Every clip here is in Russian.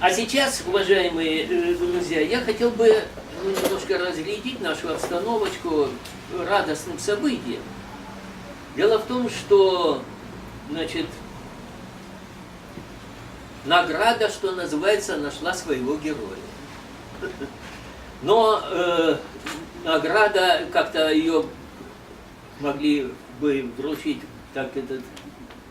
А сейчас, уважаемые друзья, я хотел бы немножко разрядить нашу обстановочку радостным событием. Дело в том, что, значит, награда, что называется, нашла своего героя. Но награда, как-то ее могли бы вручить так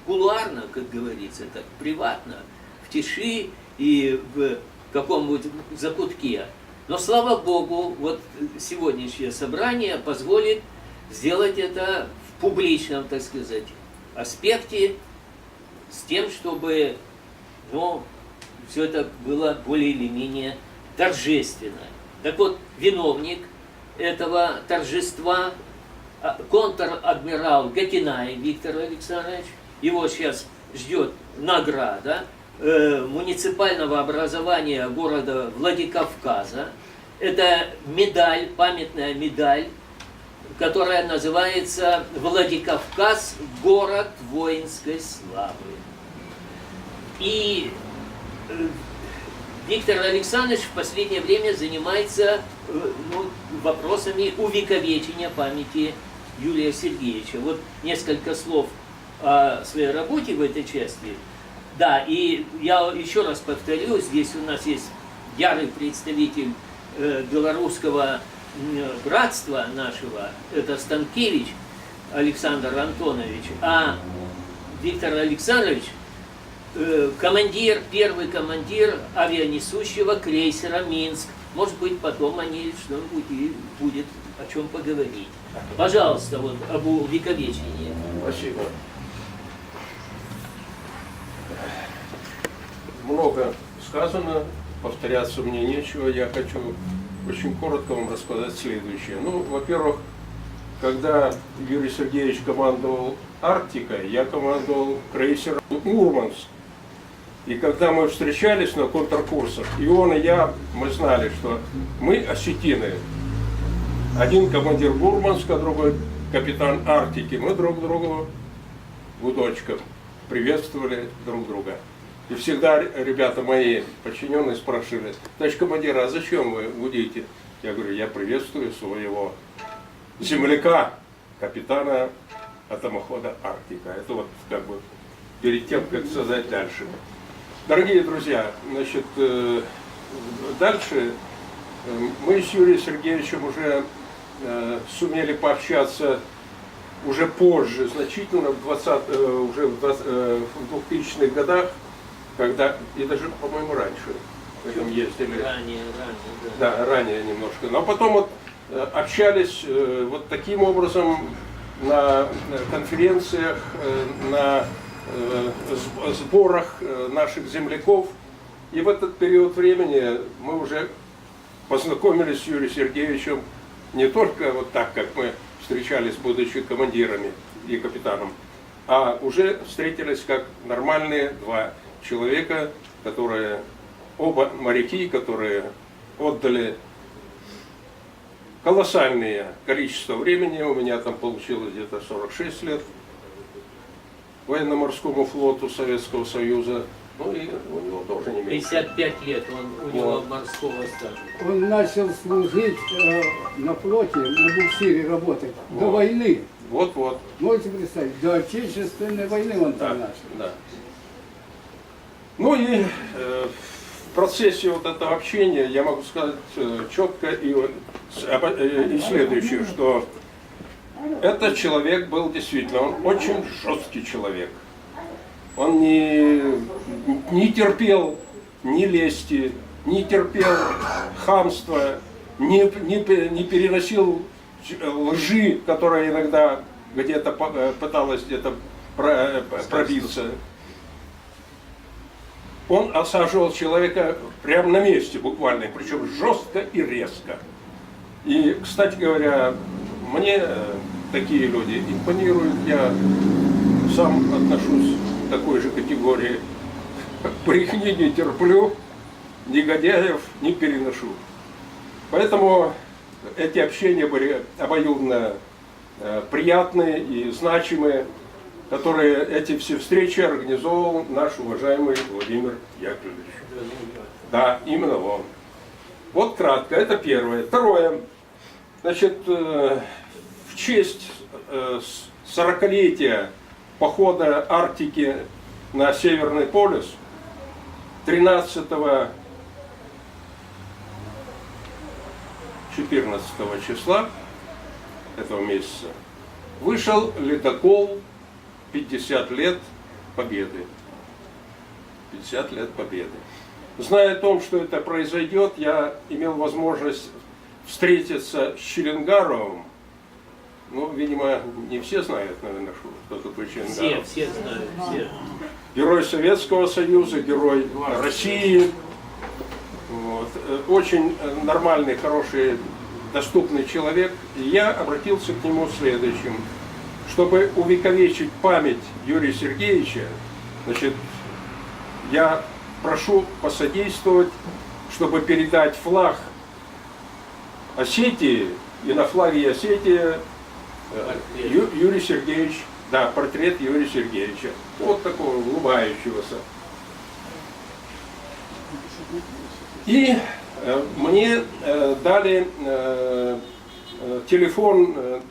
кулуарно, как говорится, так приватно, в тиши и в каком-нибудь закутке. Но, слава Богу, вот сегодняшнее собрание позволит сделать это в публичном, так сказать, аспекте, с тем, чтобы, ну, все это было более или менее торжественно. Так вот, виновник этого торжества, контр-адмирал Гакинай Виктор Александрович, его сейчас ждет награда муниципального образования города Владикавказа. Это медаль, памятная медаль, которая называется «Владикавказ. Город воинской славы». И Виктор Александрович в последнее время занимается вопросами увековечения памяти Юрия Сергеевича. Вот несколько слов о своей работе в этой части. Да, и я еще раз повторю, здесь у нас есть ярый представитель белорусского братства нашего, это Станкевич Александр Антонович, а Виктор Александрович командир, первый командир авианесущего крейсера «Минск». Может быть, потом они что-нибудь и будет о чем поговорить. Пожалуйста, вот об увековечении. Спасибо. Много сказано, повторяться мне нечего. Я хочу очень коротко вам рассказать следующее. Ну, во-первых, когда Юрий Сергеевич командовал «Арктикой», я командовал крейсером «Мурманск». И когда мы встречались на контркурсах, и он, и я, мы знали, что мы осетины. Один командир Мурманска, другой капитан Арктики. Мы друг другу гудочком приветствовали друг друга. И всегда ребята мои подчиненные спрашивали: товарищ командир, а зачем вы гудите? Я говорю: я приветствую своего земляка, капитана атомохода «Арктика». Это вот как бы перед тем, как сказать дальше. Дорогие друзья, значит, дальше мы с Юрием Сергеевичем уже сумели пообщаться уже позже, значительно, уже в 2000-х годах, когда, и даже, по-моему, раньше мы там ездили. Ранее, да. Да, ранее немножко. Но потом вот общались вот таким образом на конференциях, на сборах наших земляков. И в этот период времени мы уже познакомились с Юрием Сергеевичем не только вот так, как мы встречались, будучи командирами и капитаном, а уже встретились как нормальные два человека, которые оба моряки, которые отдали колоссальное количество времени. У меня там получилось где-то 46 лет военно-морскому флоту Советского Союза. Ну и у него тоже не меньше. 55 лет у него морского стажа. Он начал служить на флоте, на буксире работать до войны. Вот-вот. Можете представить, до Отечественной войны он там начал. Да. Ну и в процессе вот этого общения я могу сказать четко и следующее, что этот человек был действительно, он очень жесткий человек. Он не терпел ни лести, не терпел хамства, не переносил лжи, которая иногда где-то пыталась где-то пробиться. Он осаживал человека прямо на месте буквально, причем жестко и резко. И, кстати говоря, мне такие люди импонируют. Я сам отношусь к такой же категории. Брехни не терплю, негодяев не переношу. Поэтому эти общения были обоюдно приятные и значимые. которые эти все встречи организовал наш уважаемый Владимир Яковлевич. Да, именно он. Вот кратко, это первое. Второе, значит, в честь 40-летия похода Арктики на Северный полюс 13-14 числа этого месяца вышел ледокол 50 лет Победы. 50 лет Победы. Зная о том, что это произойдет, я имел возможность встретиться с Челенгаровым. Ну, видимо, не все знают, наверное, кто такой Челенгаров. Все знают, все. Герой Советского Союза, герой России. Вот. Очень нормальный, хороший, доступный человек. И я обратился к нему следующим. Чтобы увековечить память Юрия Сергеевича, значит, я прошу посодействовать, чтобы передать флаг Осетии, и на флаге Осетии Юрий Сергеевич, да, портрет Юрия Сергеевича. Вот такого улыбающегося. И мне дали телефон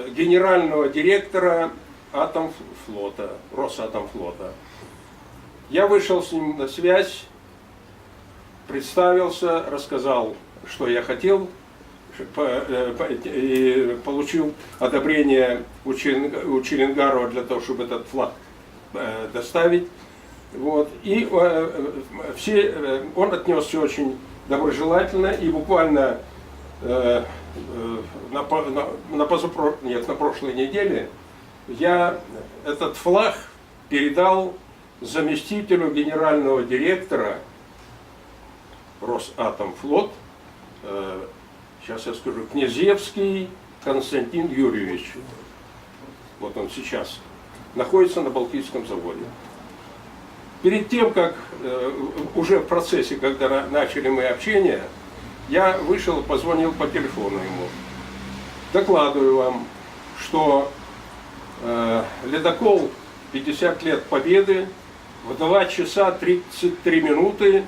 генерального директора Атомфлота, Росатомфлота. Я вышел с ним на связь, представился, рассказал, что я хотел, и получил одобрение у Челенгарова для того, чтобы этот флаг доставить. Вот. И он отнесся очень доброжелательно, и буквально на прошлой неделе я этот флаг передал заместителю генерального директора Росатомфлот, сейчас я скажу, Князевский Константин Юрьевич. Вот он сейчас находится на Балтийском заводе. Перед тем, как уже в процессе, когда начали мы общение, я вышел, позвонил по телефону ему. Докладываю вам, что ледокол 50 лет Победы в 2 часа 33 минуты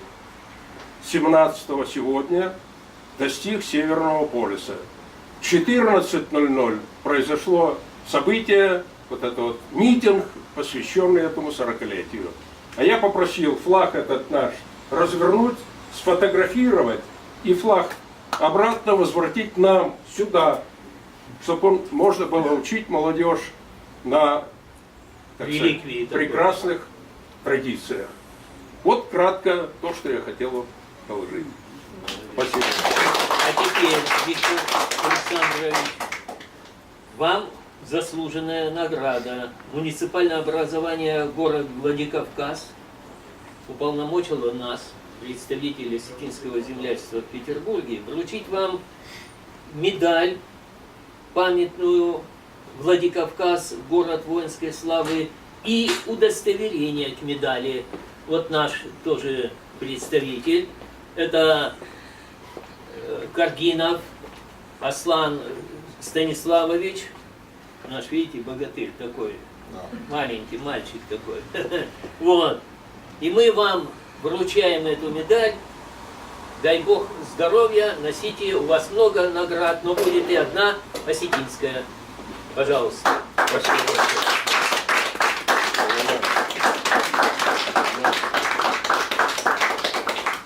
17 сегодня достиг Северного полюса. В 14:00 произошло событие, вот это вот митинг, посвященный этому 40-летию. А я попросил флаг этот наш развернуть, сфотографировать и флаг обратно возвратить нам сюда, чтобы можно было учить молодежь на, так сказать, прекрасных традициях. Вот кратко то, что я хотел вам доложить. Спасибо. А теперь, Виктор Александрович, вам заслуженная награда. Муниципальное образование город Владикавказ уполномочило нас, представителей осетинского землячества в Петербурге, вручить вам медаль памятную Владикавказ, город воинской славы, и удостоверение к медали. Вот наш тоже представитель. Это Каргинов Аслан Станиславович. Наш, видите, богатырь такой. Маленький мальчик такой. Вот. И мы вам вручаем эту медаль. Дай Бог здоровья, носите, у вас много наград, но будет и одна осетинская. Пожалуйста. Спасибо.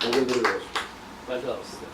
Благодарю вас. Пожалуйста.